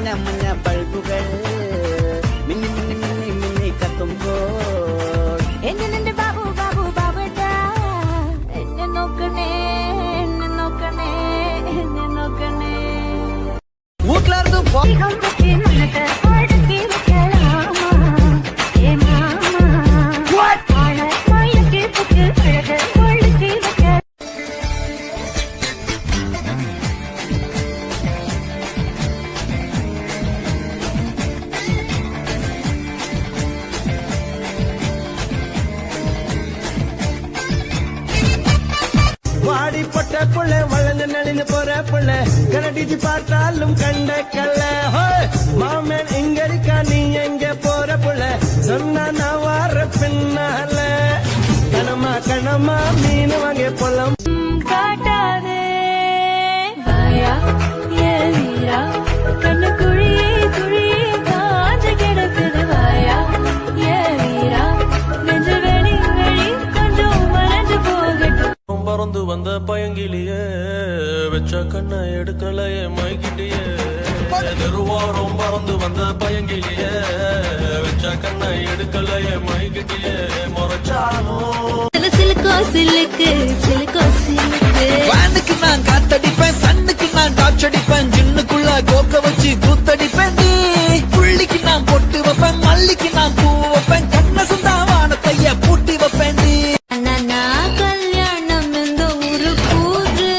மஞ்ச மஞ்ச பல்புகள் மின்னி மின்னி மின்னி மின்னி கத்தும்போல் என்ன பாபு பாபு பாபுடா என்ன நோக்கனே என்ன நோக்கனே என்ன நோக்கனே வீட்ல இருந்து வாடிப்பட்ட புள்ள வளர்ந்து நலிந்து போற புள்ள கனடிச்சு பார்த்தாலும் கண்ட கல்ல மாமன் எங்க இருக்கா நீ எங்க போற புள்ள சொன்னா நான் வார பின்னால கணமா கணமா மீன் வாங்க பொலம் காட்டாதே வாயா ஏ வீரா கண்ணு குழியே குழியே காஞ்ச கிடக்குது வாயா ஏ வீரா நெஞ்சு வெளி வெளி கொஞ்சம் மறைஞ்சு போகட்டும் பறந்து வந்த பயங்கிலியே வச்ச கண்ணை எடுக்கலையே மைகிட்டியே திருவாரம் பறந்து வந்த பயங்கிலியே வச்ச கண்ணை எடுக்கலையே மைகிட்டியே முறைச்சாலும் சிலுக்கோ சிலுக்கு சிலுக்கோ சிலுக்கு வானுக்கு நான் காத்தடிப்பேன் சன்னுக்கு நான் டார்ச் அடிப்பேன் ஜின்னுக்குள்ள கோக்க வச்சு கூத்தடிப்பேன் புள்ளிக்கு நான் பொட்டு வைப்பேன் மல்லிக்கு நான் பூ வைப்பேன் கண்ண சுந்தா வானத்தைய பூட்டி வைப்பேன் அண்ணா கல்யாணம் இந்த ஊரு கூறு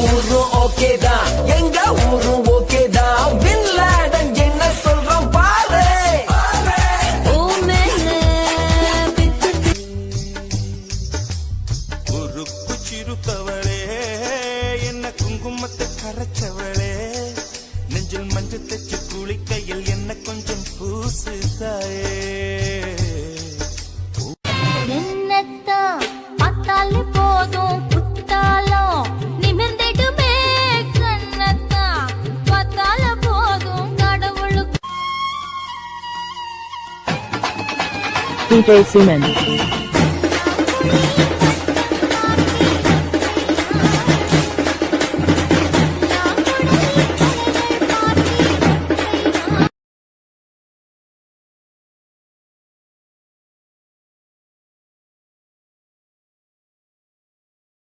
ஊரு ஓகேதா எங்க ஊரு ஓகேதா பின்லாடன் என்ன சொல்றோம் பாரு ஓ மேல உருக்கு சிறுத்தவளே என்ன குங்குமத்தை கரைச்சவளே நெஞ்சில் மஞ்சள் தச்சு குளிக்கையில் என்ன கொஞ்சம் பூசு தாயே என்னத்தான் பார்த்தாலே போதும் புத்தாலும் நிமிர்ந்திடுமே கண்ணத்தான் பார்த்தால போதும் கடவுளுக்கு DJ Suman.